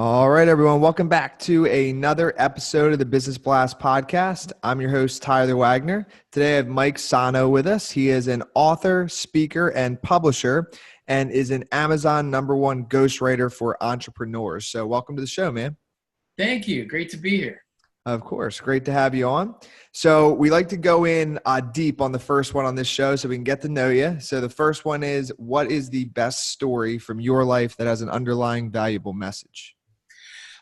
All right, everyone. Welcome back to another episode of the Business Blast podcast. I'm your host, Tyler Wagner. Today I have Mike Sano with us. He is an author, speaker, and publisher, and is an Amazon #1 ghostwriter for entrepreneurs. So welcome to the show, man. Thank you. Great to be here. Of course. Great to have you on. So we like to go in deep on the first one on this show so we can get to know you. So the first one is, what is the best story from your life that has an underlying valuable message?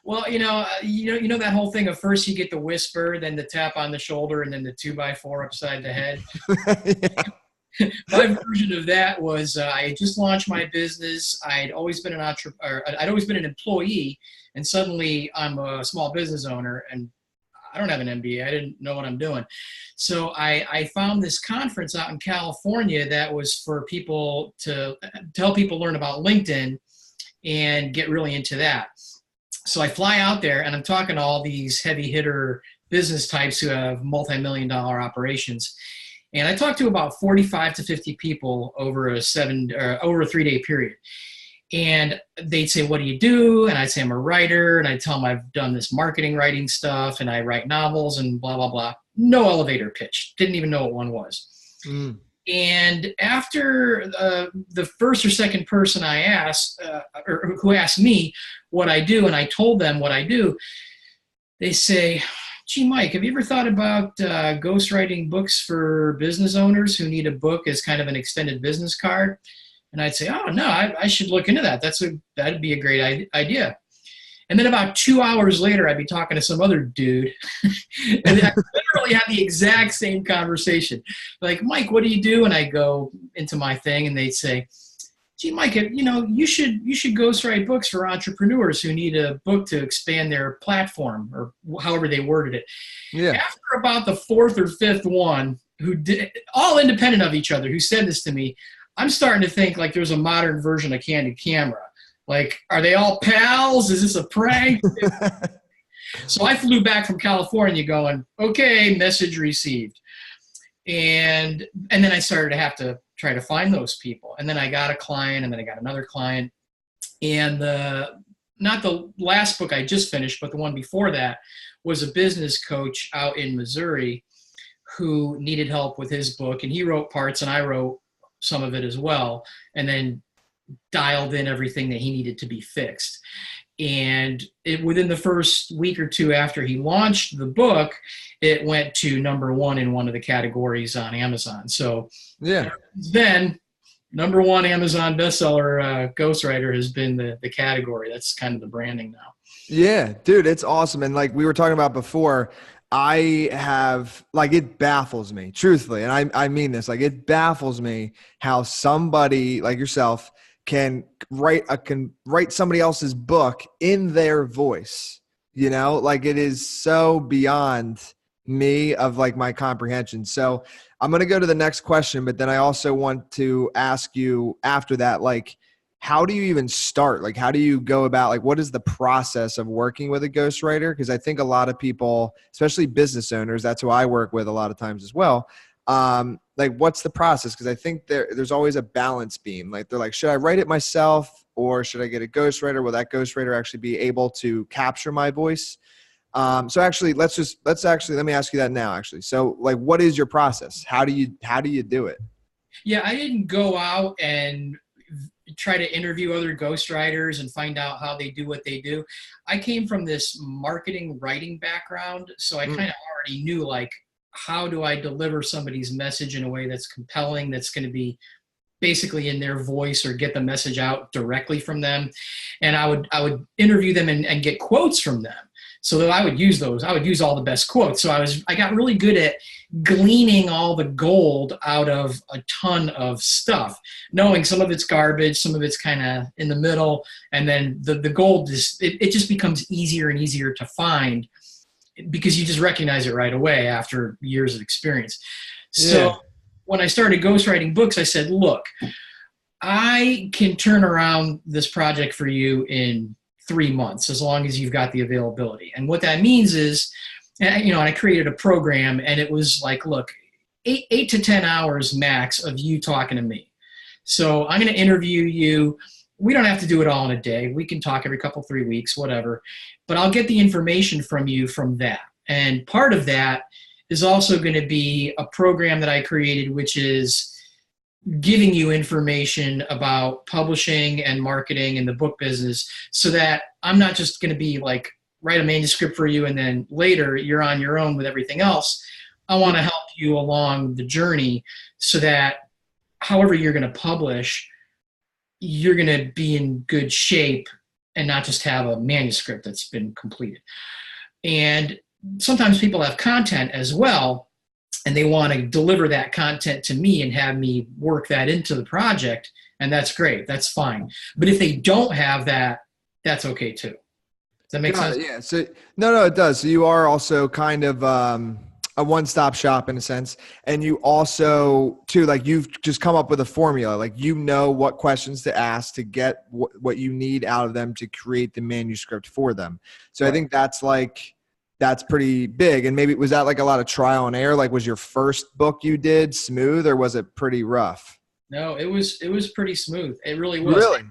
Well, you know that whole thing of first you get the whisper, then the tap on the shoulder, and then the 2x4 upside the head. Yeah. My version of that was I had just launched my business. I'd always been I'd always been an employee, and suddenly I'm a small business owner, and I don't have an MBA. I didn't know what I'm doing. So I found this conference out in California that was for people to help people learn about LinkedIn and get really into that. So I fly out there and I'm talking to all these heavy hitter business types who have multi-million-dollar operations. And I talked to about 45 to 50 people over a 3-day period. And they'd say, "What do you do?" And I'd say, "I'm a writer." And I'd tell them I've done this marketing writing stuff and I write novels and blah, blah, blah. No elevator pitch. Didn't even know what one was. Mm. And after the first or second person I asked, or who asked me what I do, and I told them what I do, they say, "Gee, Mike, have you ever thought about ghostwriting books for business owners who need a book as kind of an extended business card?" And I'd say, "Oh, no, I should look into that. That'd be a great idea." And then about 2 hours later, I'd be talking to some other dude, and I literally had the exact same conversation. Like, "Mike, what do you do?" And I go into my thing, and they'd say, "Gee, Mike, you should ghostwrite books for entrepreneurs who need a book to expand their platform," or however they worded it. Yeah. After about the fourth or fifth one, who did, all independent of each other, who said this to me, I'm starting to think like there's a modern version of Candid Camera. Like, are they all pals? Is this a prank? So I flew back from California going, "Okay, message received." And then I started to have to try to find those people. And then I got a client, and then I got another client. And not the last book I just finished, but the one before that was a business coach out in Missouri who needed help with his book. And he wrote parts, and I wrote some of it as well. And then dialed in everything that he needed to be fixed. And within the first week or two after he launched the book, it went to #1 in one of the categories on Amazon. So Yeah. then #1 Amazon bestseller ghostwriter has been the category. That's kind of the branding now. Yeah, dude, it's awesome. And like we were talking about before, it baffles me, truthfully. And I mean this, like, it baffles me how somebody like yourself can write somebody else's book in their voice, like it is so beyond me of like my comprehension. So I'm going to go to the next question, but then I also want to ask you after that, like, how do you even start? Like, how do you go about, like, what is the process of working with a ghostwriter? Because I think a lot of people, especially business owners, that's who I work with a lot of times as well. Like, what's the process? Because I think there's always a balance beam. Like, they're like, should I write it myself or should I get a ghostwriter? Will that ghostwriter actually be able to capture my voice? So actually, let me ask you that now, actually. So like, what is your process? How do you do it? Yeah, I didn't go out and try to interview other ghostwriters and find out how they do what they do. I came from this marketing writing background, so I kind of already knew, like, how do I deliver somebody's message in a way that's compelling, that's going to be basically in their voice or get the message out directly from them. And I would interview them and get quotes from them. So that I would use those. I would use all the best quotes. So I got really good at gleaning all the gold out of a ton of stuff, knowing some of it's garbage, some of it's kind of in the middle, and then the gold it just becomes easier and easier to find because you just recognize it right away after years of experience. So when I started ghostwriting books, I said, "Look, I can turn around this project for you in 3 months, as long as you've got the availability." And what that means is, and I created a program, and it was like, look, 8 to 10 hours max of you talking to me. So I'm going to interview you. we don't have to do it all in a day. We can talk every couple, 3 weeks, whatever. But I'll get the information from you from that. And part of that is also going to be a program that I created, which is giving you information about publishing and marketing and the book business, so that I'm not just going to be like, write a manuscript for you and then later you're on your own with everything else. I want to help you along the journey so that however you're going to publish, you're going to be in good shape and not just have a manuscript that's been completed. And sometimes people have content as well, and they want to deliver that content to me and have me work that into the project, and that's great. That's fine. But if they don't have that, that's okay too. Does that make sense? Yeah. So no, it does. So you are also kind of a one-stop shop in a sense, and you also too, like, you've just come up with a formula. Like, you know what questions to ask to get what you need out of them to create the manuscript for them. So right. I think that's pretty big. And maybe was that like a lot of trial and error? Like, was your first book you did smooth, or was it pretty rough? No, it was pretty smooth. It really was. Really?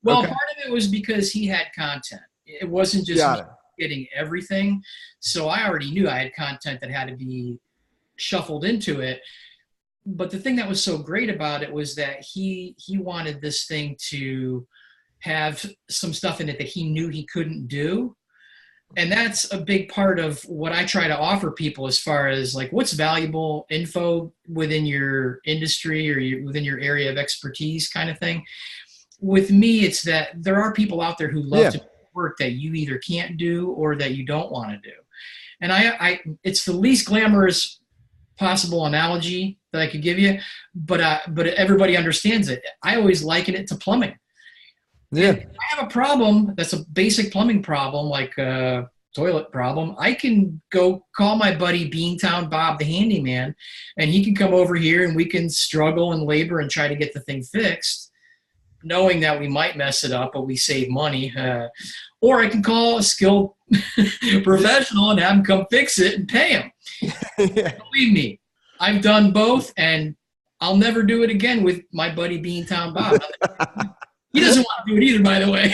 Well, okay. Part of it was because he had content. It wasn't just me getting everything. So I already knew I had content that had to be shuffled into it. But the thing that was so great about it was that he wanted this thing to have some stuff in it that he knew he couldn't do. And that's a big part of what I try to offer people, as far as like what's valuable info within your industry or within your area of expertise kind of thing. With me, it's that there are people out there who love to do work that you either can't do or that you don't want to do. And I it's the least glamorous possible analogy that I could give you, but everybody understands it. I always liken it to plumbing. Yeah. If I have a problem that's a basic plumbing problem, like a toilet problem, I can go call my buddy Beantown Bob, the handyman, and he can come over here and we can struggle and labor and try to get the thing fixed, knowing that we might mess it up, but we save money. Or I can call a skilled professional and have him come fix it and pay him. Yeah. Believe me, I've done both, and I'll never do it again with my buddy Beantown Bob. He doesn't want to do it either, by the way.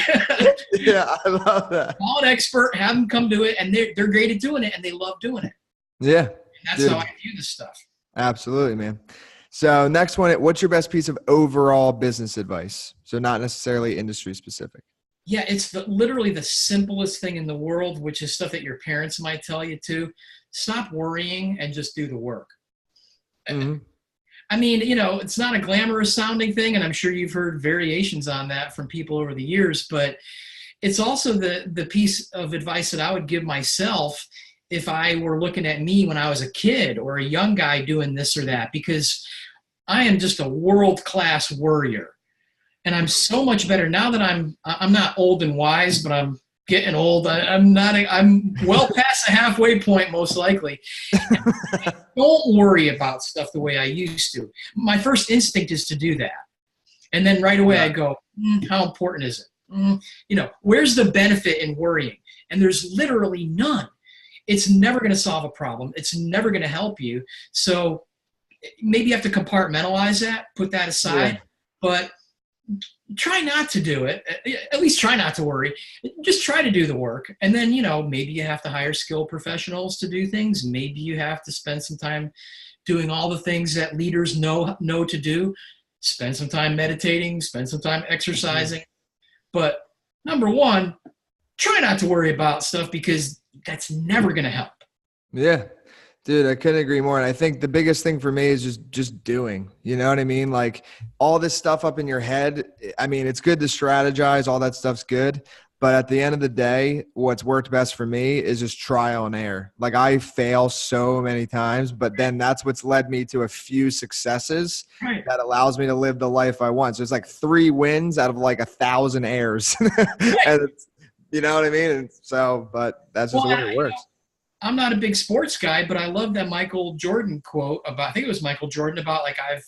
Yeah, I love that. Call an expert, have them come do it, and they're great at doing it, and they love doing it. Yeah. And that's how I view this stuff. Absolutely, man. So next one, what's your best piece of overall business advice? So not necessarily industry specific. Yeah, it's literally the simplest thing in the world, which is stuff that your parents might tell you to. Stop worrying and just do the work. Mm-hmm. I mean, it's not a glamorous sounding thing, and I'm sure you've heard variations on that from people over the years, but it's also the piece of advice that I would give myself if I were looking at me when I was a kid or a young guy doing this or that, because I am just a world-class worrier. And I'm so much better now that I'm not old and wise, but I'm getting old. I'm well past the halfway point, most likely. I don't worry about stuff the way I used to. My first instinct is to do that. And then right away I go, how important is it? Where's the benefit in worrying? And there's literally none. It's never going to solve a problem. It's never going to help you. So maybe you have to compartmentalize that, put that aside, but try not to do it. At least try not to worry. Just try to do the work. And then, maybe you have to hire skilled professionals to do things. Maybe you have to spend some time doing all the things that leaders know to do. Spend some time meditating, spend some time exercising. But number one, try not to worry about stuff, because that's never going to help. Yeah. Dude, I couldn't agree more. And I think the biggest thing for me is just doing, you know what I mean? Like, all this stuff up in your head, I mean, it's good to strategize. All that stuff's good. But at the end of the day, what's worked best for me is just trial and error. Like, I fail so many times, but then that's what's led me to a few successes that allows me to live the life I want. So it's like 3 wins out of like 1,000 errors. And it's, you know what I mean? And so, but that's just the way it works. I'm not a big sports guy, but I love that Michael Jordan quote about, I think it was Michael Jordan, about like, I've,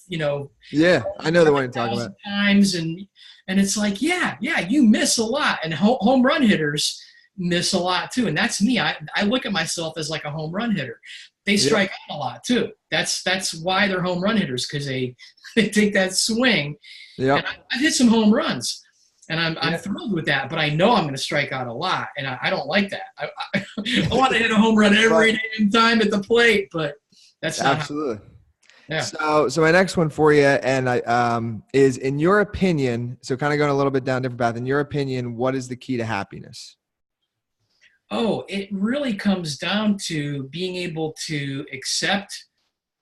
yeah, I know the one you're talking about. Times, and it's like, yeah, you miss a lot, and home run hitters miss a lot too. And that's me. I look at myself as like a home run hitter. They strike out a lot too. That's why they're home run hitters, because they take that swing. Yeah, I've hit some home runs. And I'm thrilled with that, but I know I'm going to strike out a lot, and I don't like that. I want to hit a home run every damn time at the plate, but that's not absolutely. Yeah. So my next one for you, and is, in your opinion, so kind of going a little bit down a different path. In your opinion, what is the key to happiness? Oh, it really comes down to being able to accept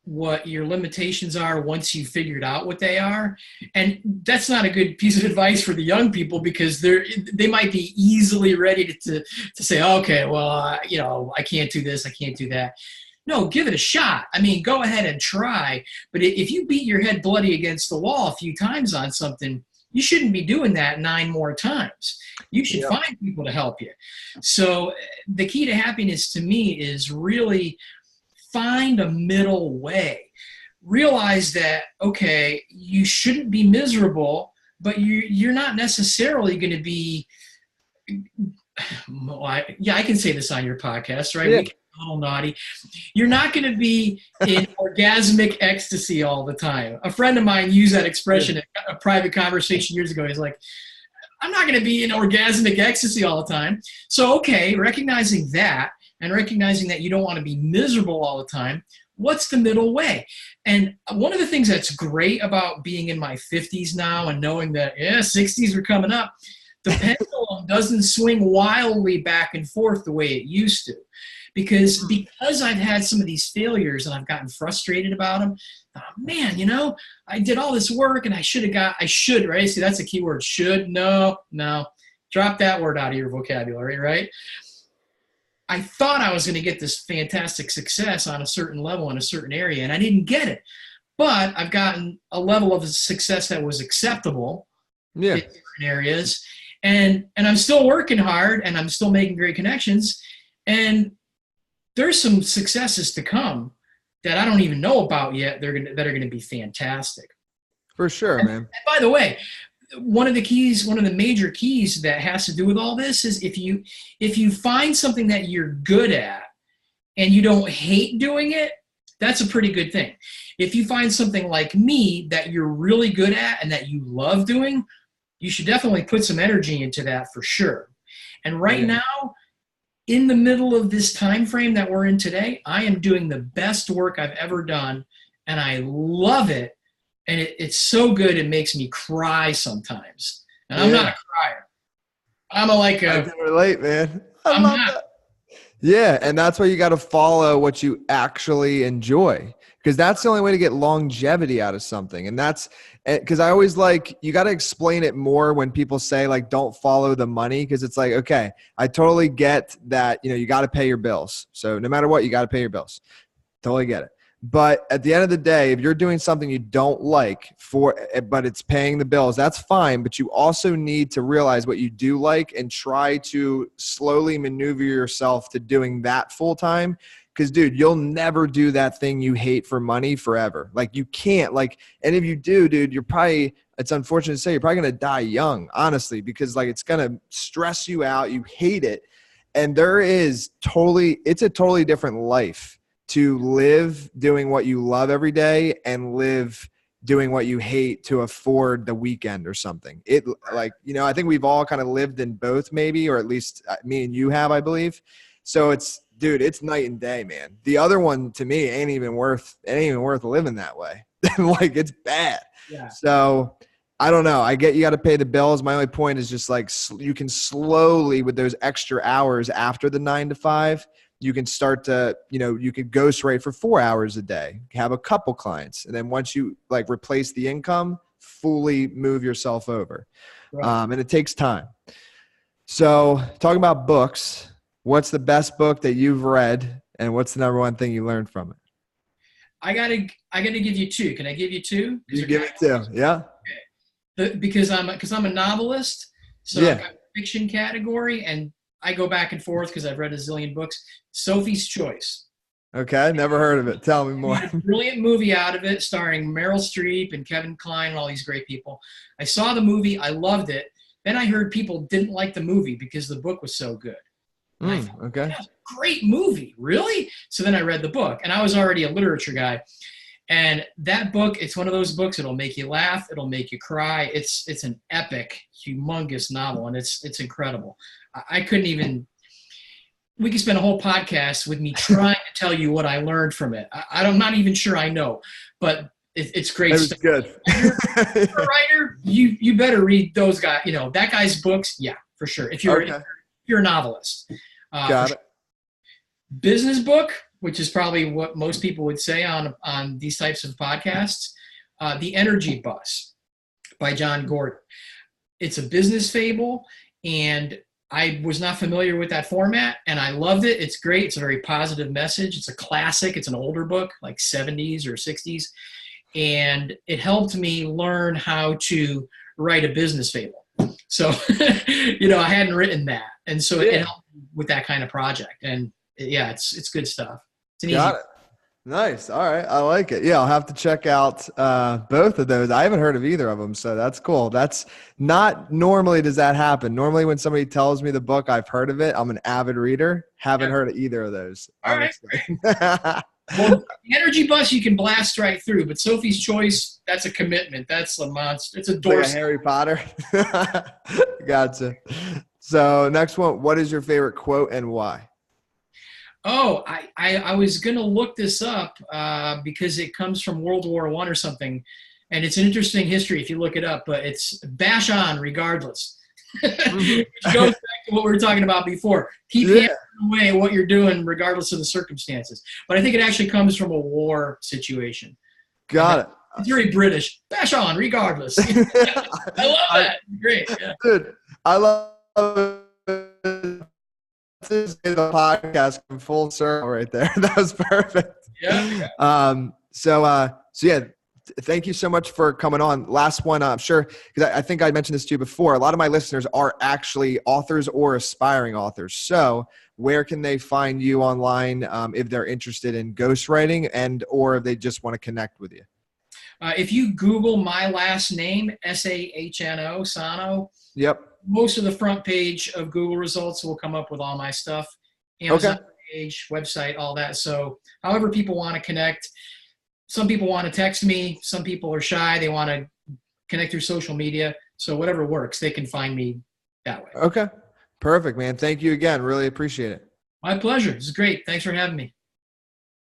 what your limitations are once you've figured out what they are. And that's not a good piece of advice for the young people, because they might be easily ready to say, okay, well, I can't do this, I can't do that. No, give it a shot. I mean, go ahead and try. But if you beat your head bloody against the wall a few times on something, you shouldn't be doing that 9 more times. You should find people to help you. So the key to happiness to me is really find a middle way. Realize that, okay, you shouldn't be miserable, but you're not necessarily going to be, I can say this on your podcast, right? Yeah. We can be a little naughty. You're not going to be in orgasmic ecstasy all the time. A friend of mine used that expression in a private conversation years ago. He's like, I'm not going to be in orgasmic ecstasy all the time. So, okay, recognizing that, and recognizing that you don't want to be miserable all the time, what's the middle way? And one of the things that's great about being in my 50s now and knowing that, 60s are coming up, the pendulum doesn't swing wildly back and forth the way it used to. Because I've had some of these failures and I've gotten frustrated about them, man, I did all this work and I should, right? See, that's a key word. Should, no. Drop that word out of your vocabulary, right? I thought I was going to get this fantastic success on a certain level in a certain area, and I didn't get it. But I've gotten a level of success that was acceptable in different areas. And I'm still working hard, and I'm still making great connections. And there's some successes to come that I don't even know about yet. That are going to be fantastic. For sure, man. And by the way, one of the major keys that has to do with all this is if you find something that you're good at and you don't hate doing it, that's a pretty good thing. If you find something like me that you're really good at and that you love doing, you should definitely put some energy into that for sure. And right now, in the middle of this time frame that we're in today, I am doing the best work I've ever done, and I love it. And it's so good, it makes me cry sometimes. And I'm not a crier. I can relate, man. I love that. Yeah, and that's why you got to follow what you actually enjoy, because that's the only way to get longevity out of something. And that's because I always you got to explain it more when people say don't follow the money, because it's okay, I totally get that, you got to pay your bills. So no matter what, you got to pay your bills. Totally get it. But at the end of the day, if you're doing something you don't like but it's paying the bills, that's fine. But you also need to realize what you do like and try to slowly maneuver yourself to doing that full time. Because, dude, you'll never do that thing you hate for money forever. You can't. And if you do, dude, it's unfortunate to say, you're probably going to die young, honestly, because it's going to stress you out. You hate it. And it's a totally different life to live doing what you love every day and live doing what you hate to afford the weekend or something. I think we've all kind of lived in both, maybe, or at least me and you have, I believe. So it's night and day, man. The other one to me ain't even worth living that way. It's bad. Yeah. So I don't know. I get you got to pay the bills. My only point is just you can slowly, with those extra hours after the 9 to 5, you can start to, you could ghostwrite for 4 hours a day, have a couple clients. And then once you replace the income, fully move yourself over. Right. And it takes time. So talking about books, what's the best book that you've read and what's the number one thing you learned from it? I gotta give you 2. Can I give you 2? You give it 2. Yeah. Okay. Because I'm a novelist. So I've got a fiction category, and I go back and forth because I've read a zillion books. Sophie's Choice. Okay, never heard of it. Tell me more. Made a brilliant movie out of it, starring Meryl Streep and Kevin Kline and all these great people. I saw the movie. I loved it. Then I heard people didn't like the movie because the book was so good. I thought, okay. Great movie. Really? So then I read the book, and I was already a literature guy. And that book, it's one of those books, it'll make you laugh, it'll make you cry. It's an epic, humongous novel, and it's incredible. I couldn't even, we could spend a whole podcast with me trying to tell you what I learned from it. I'm not even sure I know, but it's great That was stuff. good. If you're a writer, you better read those guys, that guy's books. Yeah, for sure. If you're a novelist. Got it. Business book, which is probably what most people would say on these types of podcasts, The Energy Bus by John Gordon. It's a business fable, and I was not familiar with that format, and I loved it. It's great. It's a very positive message. It's a classic. It's an older book, like 70s or 60s, and it helped me learn how to write a business fable. So, I hadn't written that, and so it helped with that kind of project. And yeah, it's good stuff. It's an Got it. Nice. All right. I like it. Yeah, I'll have to check out both of those. I haven't heard of either of them, so that's cool. That's not normally does that happen. Normally when somebody tells me the book, I've heard of it. I'm an avid reader. Haven't heard of either of those. All right. Well, the Energy Bus you can blast right through, but Sophie's Choice, that's a commitment. That's a monster. It's a door. Like a Harry Potter. Gotcha. So next one, what is your favorite quote and why? Oh, I was going to look this up because it comes from World War I or something. And it's an interesting history if you look it up, but it's bash on regardless. Which goes back to what we were talking about before. Keep hammering away what you're doing regardless of the circumstances. But I think it actually comes from a war situation. Got it. It's very British. Bash on regardless. I love that. Great. Yeah. Dude, I love it. This is the podcast from full circle right there. That was perfect. Yeah. So yeah, thank you so much for coming on. Last one, I'm sure, because I think I mentioned this to you before. A lot of my listeners are actually authors or aspiring authors. So where can they find you online if they're interested in ghostwriting or if they just want to connect with you? If you Google my last name, Sahno, Sano. Yep. Most of the front page of Google results will come up with all my stuff. Amazon page, website, all that. So however people want to connect. Some people want to text me. Some people are shy. They want to connect through social media. So whatever works, they can find me that way. Okay. Perfect, man. Thank you again. Really appreciate it. My pleasure. This is great. Thanks for having me.